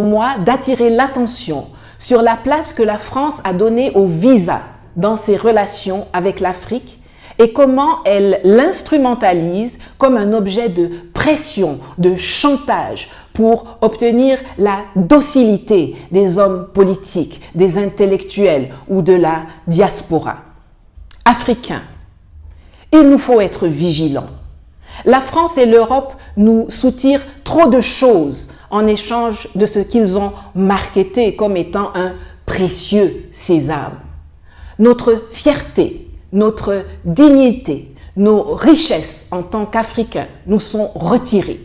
moi d'attirer l'attention sur la place que la France a donnée au visa dans ses relations avec l'Afrique et comment elle l'instrumentalise comme un objet de pression, de chantage pour obtenir la docilité des hommes politiques, des intellectuels ou de la diaspora. Africains, il nous faut être vigilants. La France et l'Europe nous soutirent trop de choses en échange de ce qu'ils ont marketé comme étant un précieux sésame. Notre fierté, notre dignité, nos richesses en tant qu'Africains nous sont retirées.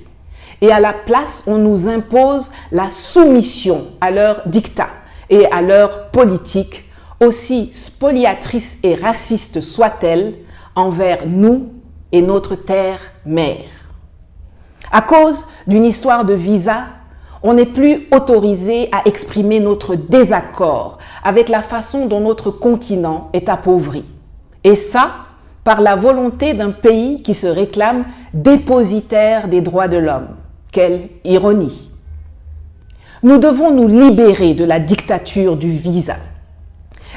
Et à la place, on nous impose la soumission à leurs dictats et à leur politique, aussi spoliatrice et raciste soit-elle, envers nous et notre terre-mère. À cause d'une histoire de visa, on n'est plus autorisé à exprimer notre désaccord avec la façon dont notre continent est appauvri. Et ça, par la volonté d'un pays qui se réclame dépositaire des droits de l'homme. Quelle ironie! Nous devons nous libérer de la dictature du visa.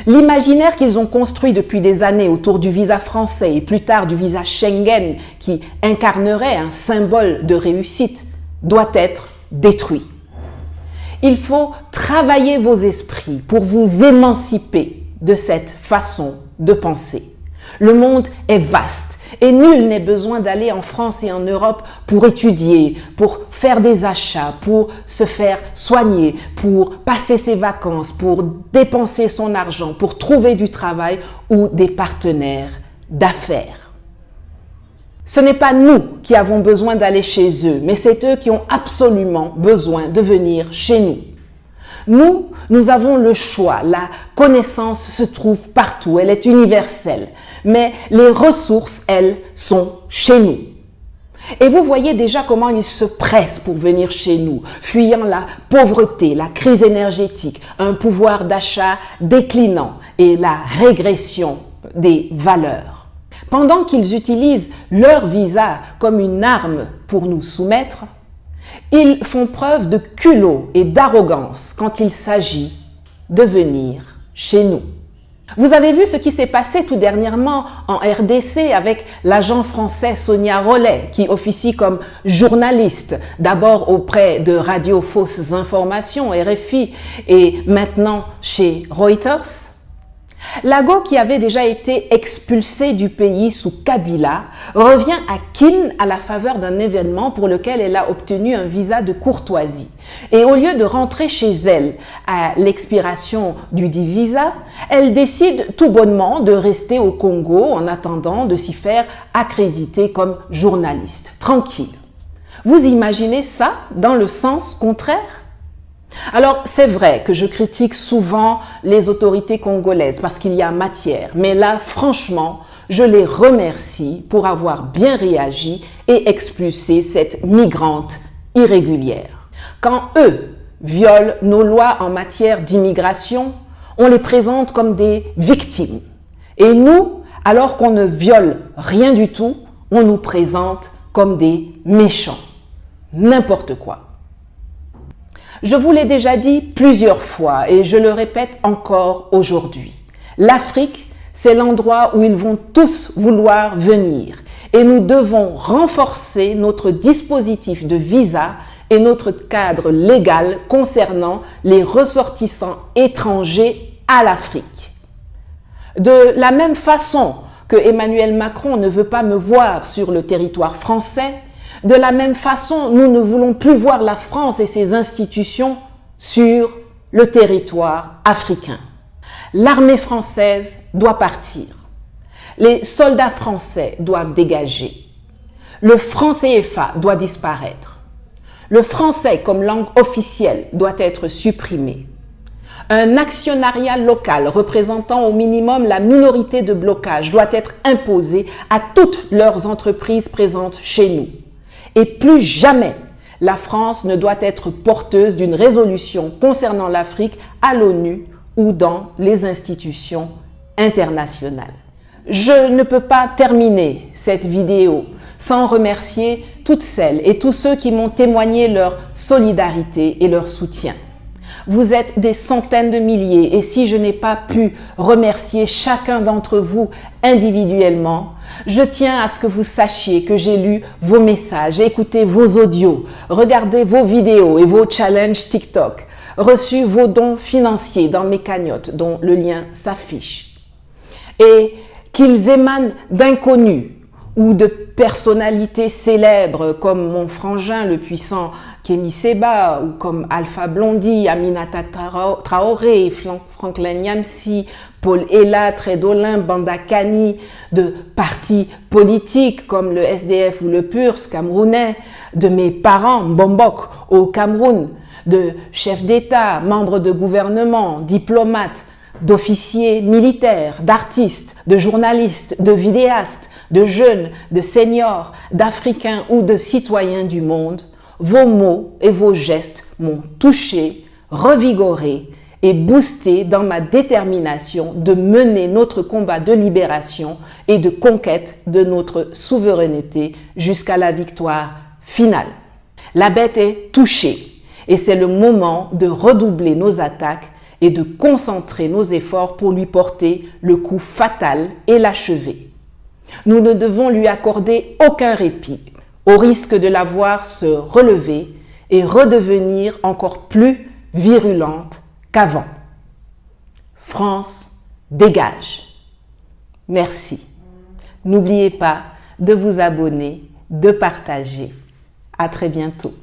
L'imaginaire qu'ils ont construit depuis des années autour du visa français et plus tard du visa Schengen, qui incarnerait un symbole de réussite, doit être détruit. Il faut travailler vos esprits pour vous émanciper de cette façon de penser. Le monde est vaste et nul n'est besoin d'aller en France et en Europe pour étudier, pour faire des achats, pour se faire soigner, pour passer ses vacances, pour dépenser son argent, pour trouver du travail ou des partenaires d'affaires. Ce n'est pas nous qui avons besoin d'aller chez eux, mais c'est eux qui ont absolument besoin de venir chez nous. Nous avons le choix. La connaissance se trouve partout, elle est universelle. Mais les ressources, elles, sont chez nous. Et vous voyez déjà comment ils se pressent pour venir chez nous, fuyant la pauvreté, la crise énergétique, un pouvoir d'achat déclinant et la régression des valeurs. Pendant qu'ils utilisent leur visa comme une arme pour nous soumettre, ils font preuve de culot et d'arrogance quand il s'agit de venir chez nous. Vous avez vu ce qui s'est passé tout dernièrement en RDC avec l'agent français Sonia Rollet qui officie comme journaliste, d'abord auprès de Radio Fausses Informations, RFI, et maintenant chez Reuters. Lago, qui avait déjà été expulsée du pays sous Kabila, revient à Kin à la faveur d'un événement pour lequel elle a obtenu un visa de courtoisie. Et au lieu de rentrer chez elle à l'expiration du dit visa, elle décide tout bonnement de rester au Congo en attendant de s'y faire accréditer comme journaliste. Tranquille. Vous imaginez ça dans le sens contraire ? Alors, c'est vrai que je critique souvent les autorités congolaises parce qu'il y a matière, mais là, franchement, je les remercie pour avoir bien réagi et expulsé cette migrante irrégulière. Quand eux violent nos lois en matière d'immigration, on les présente comme des victimes. Et nous, alors qu'on ne viole rien du tout, on nous présente comme des méchants. N'importe quoi. Je vous l'ai déjà dit plusieurs fois et je le répète encore aujourd'hui. L'Afrique, c'est l'endroit où ils vont tous vouloir venir et nous devons renforcer notre dispositif de visa et notre cadre légal concernant les ressortissants étrangers à l'Afrique. De la même façon que Emmanuel Macron ne veut pas me voir sur le territoire français, de la même façon, nous ne voulons plus voir la France et ses institutions sur le territoire africain. L'armée française doit partir. Les soldats français doivent dégager. Le franc CFA doit disparaître. Le français comme langue officielle doit être supprimé. Un actionnariat local représentant au minimum la minorité de blocage doit être imposé à toutes leurs entreprises présentes chez nous. Et plus jamais, la France ne doit être porteuse d'une résolution concernant l'Afrique à l'ONU ou dans les institutions internationales. Je ne peux pas terminer cette vidéo sans remercier toutes celles et tous ceux qui m'ont témoigné leur solidarité et leur soutien. Vous êtes des centaines de milliers et si je n'ai pas pu remercier chacun d'entre vous individuellement, je tiens à ce que vous sachiez que j'ai lu vos messages, écouté vos audios, regardé vos vidéos et vos challenges TikTok, reçu vos dons financiers dans mes cagnottes dont le lien s'affiche. Et qu'ils émanent d'inconnus ou de personnalités célèbres comme mon frangin le puissant Kémy Séba ou comme Alpha Blondy, Aminata Traoré, Franklin Nyamsi, Paul Ella, Trédolin, Banda Kani, de partis politiques comme le SDF ou le PURS camerounais, de mes parents Mbombok au Cameroun, de chefs d'État, membres de gouvernement, diplomates, d'officiers militaires, d'artistes, de journalistes, de vidéastes, de jeunes, de seniors, d'Africains ou de citoyens du monde, vos mots et vos gestes m'ont touché, revigoré et boosté dans ma détermination de mener notre combat de libération et de conquête de notre souveraineté jusqu'à la victoire finale. La bête est touchée et c'est le moment de redoubler nos attaques et de concentrer nos efforts pour lui porter le coup fatal et l'achever. Nous ne devons lui accorder aucun répit, au risque de la voir se relever et redevenir encore plus virulente qu'avant. France, dégage! Merci. N'oubliez pas de vous abonner, de partager. À très bientôt.